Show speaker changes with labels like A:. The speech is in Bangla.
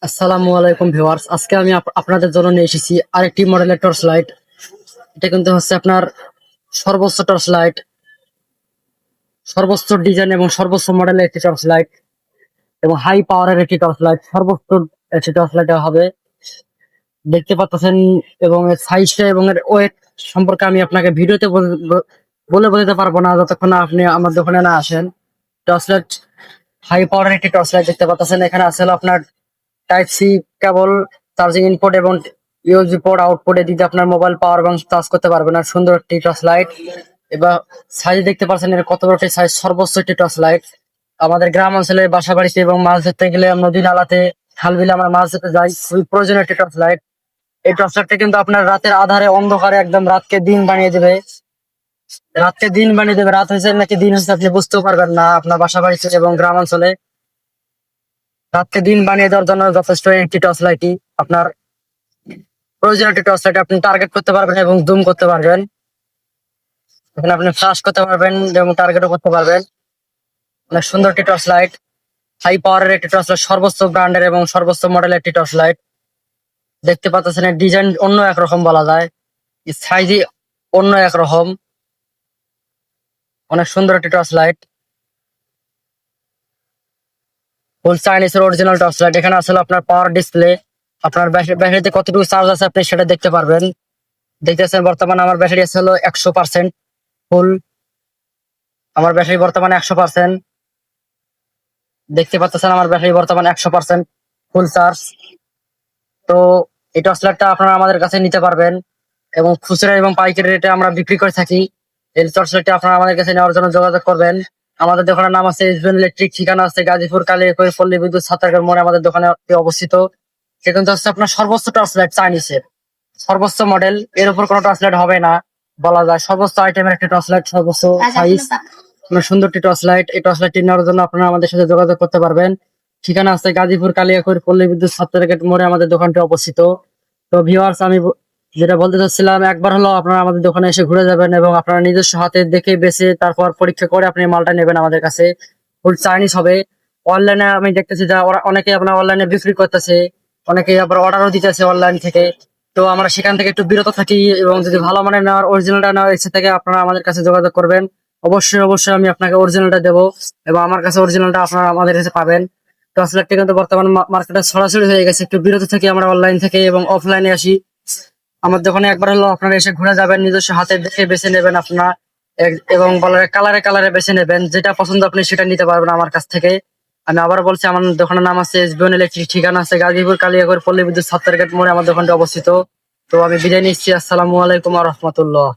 A: আসসালামু আলাইকুম ভিউয়ার্স। আজকে আমি আপনাদের জন্য নিয়ে এসেছি আরেকটি মডেলের টর্চ লাইট। এটা কিন্তু হচ্ছে আপনার সর্বোচ্চ টর্চ লাইট, সর্বোচ্চ ডিজাইন এবং সর্বোচ্চ মডেলের একটি টর্চ লাইট এবং হাই পাওয়ারের একটি টর্চ লাইট। সর্বোচ্চ একটি টর্চ লাইট হবে, দেখতে পাচ্ছেন। এবং এর সাইজটা এবং এর ওয়েট সম্পর্কে আমি আপনাকে ভিডিওতে বলে বোঝাতে পারবো না যতক্ষণ না আপনি আমার দোকানে না আসেন। টর্চ লাইট, হাই পাওয়ারের একটি টর্চ লাইট দেখতে পাচ্ছেন। এখানে আছে হলো আপনার type C cable, charging input এবং ইউএসবি পোর্ট আউটপুটে দিতে আপনার মোবাইল পাওয়ার ব্যাংক চার্জ করতে পারবেন। আর সুন্দর একটি টর্চ লাইট। এবার সাইজ দেখতে পাচ্ছেন এর কত বড় সাইজ, সর্বোচ্চ একটি টর্চ লাইট। আমাদের গ্রাম অঞ্চলে বাসা বাড়িতে এবং মাছ ধরতে গেলে নদী নালাতে খাল বিলে আমরা মাছ ধরতে যাই, খুবই প্রয়োজনীয় একটি টর্চ লাইট। এই টর্চ লাইটটা কিন্তু আপনার রাতের আধারে অন্ধকারে একদম রাতকে দিন বানিয়ে দেবে। রাতকে দিন বানিয়ে দেবে, রাত হয়েছে নাকি দিন হয়েছে আপনি বুঝতেও পারবেন না আপনার বাসা বাড়িতে এবং গ্রাম অঞ্চলে। রাতকে দিন বানিয়ে দেওয়ার জন্য যথেষ্ট একটি টর্চ লাইটই আপনার প্রয়োজনীয় একটি টর্চ লাইট। আপনি টার্গেট করতে পারবেন এবং জুম করতে পারবেন। এখানে আপনি ফ্লাশ করতে পারবেন এবং টার্গেটও করতে পারবেন। অনেক সুন্দর একটি টর্চ লাইট, হাই পাওয়ারের একটি টর্চ লাইট, সর্বোচ্চ ব্র্যান্ডের এবং সর্বোচ্চ মডেলের একটি টর্চ লাইট। দেখতে পাচ্ছেন এর ডিজাইন অন্য একরকম বলা যায়, সাইজই অন্য একরকম। অনেক সুন্দর একটি টর্চ লাইট, ফুল চাইনিজের অরিজিনাল টর্চ লাইট। এখানে আসলে আপনার পাওয়ার ডিসপ্লে, আপনার ব্যাটারিতে কতটুকু চার্জ আছে আপনি সেটা দেখতে পারবেন। দেখতেছেন বর্তমানে আমার ব্যাটারি আছে হলো 100% ফুল। আমার ব্যাটারি বর্তমানে 100%। দেখতে পাচ্ছেন আমার ব্যাটারি বর্তমানে 100% ফুল চার্জ। তো এই টর্চ লাইটটা আপনারা আমাদের কাছে নিতে পারবেন এবং খুচরা এবং পাইকারি রেটে আমরা বিক্রি করে থাকি। এই টর্চ লাইটটা আপনারা আমাদের কাছে নেওয়ার জন্য যোগাযোগ করবেন। আমাদের দোকানের নাম আছে ইসবেন ইলেকট্রিক, ঠিকানা আছে গাজীপুর কালিয়াকৈর পল্লী বিদ্যুৎ ছাত্রাগার মোড়ে আমাদের দোকানে অবস্থিত। সেখানে হচ্ছে আপনার সর্বোচ্চ টর্চ লাইট, চাইনিজের সর্বোচ্চ মডেল, এর উপর কোনো টর্চ লাইট হবে না বলা যায়। সর্বোচ্চ আইটেমের একটি টর্চ লাইট, সর্বোচ্চ সাইজ, সুন্দর একটি টর্চ লাইট। এই টর্চ লাইটটি নেওয়ার জন্য আপনারা আমাদের সাথে যোগাযোগ করতে পারবেন। ঠিকানা আছে গাজীপুর কালিয়াকৈর পল্লী বিদ্যুৎ ছাত্রাগার মোড়ে আমাদের দোকানটি অবস্থিত। তো ভিউয়ার্স, আমি যেটা বলতে চাচ্ছিলাম, একবার হলো আপনারা আমাদের দোকানে এসে ঘুরে যাবেন এবং আপনারা নিজস্ব হাতে দেখে বেছে তারপর পরীক্ষা করে আপনি মালটা নেবেন আমাদের কাছে। ফুল চাইনিজ হবে। অনলাইনে আমি দেখতেছি যে ওরা অনেকে আপনার অনলাইনে বিক্রি করতেছে, অনেকে আবার অর্ডারও দিতেছে অনলাইন থেকে। তো আমরা সেখান থেকে একটু বিরত থাকি এবং যদি ভালো মানের নেওয়ার, অরিজিনালটা নেওয়ার ইচ্ছে থেকে আপনারা আমাদের কাছে যোগাযোগ করবেন। অবশ্যই অবশ্যই আমি আপনাকে অরিজিনালটা দেবো এবং আমার কাছে অরিজিনালটা আপনারা আমাদের কাছে পাবেন। টর্চ লাইটটা কিন্তু বর্তমান মার্কেটে ছড়াছড়ি হয়ে গেছে। একটু বিরত থেকে আমরা অনলাইন থেকে এবং অফলাইনে আসি। আমার দোকানে একবার হলো আপনারা এসে ঘুরে যাবেন, নিজস্ব হাতে দেখে বেছে নেবেন আপনার এবং বলার কালারে কালারে বেছে নেবেন। যেটা পছন্দ আপনি সেটা নিতে পারবেন আমার কাছ থেকে। আমি আবার বলছি, আমার দোকানের নাম আছে এসবিএন ইলেকট্রিক, ঠিকানা আছে গাজীপুর কালিয়াকৈর পল্লী বিদ্যুৎ ছাত্রাগার মোড়ে আমার দোকানটি অবস্থিত। তো আমি বিদায় নিচ্ছি। আসসালামু আলাইকুম ওয়া রাহমাতুল্লাহ।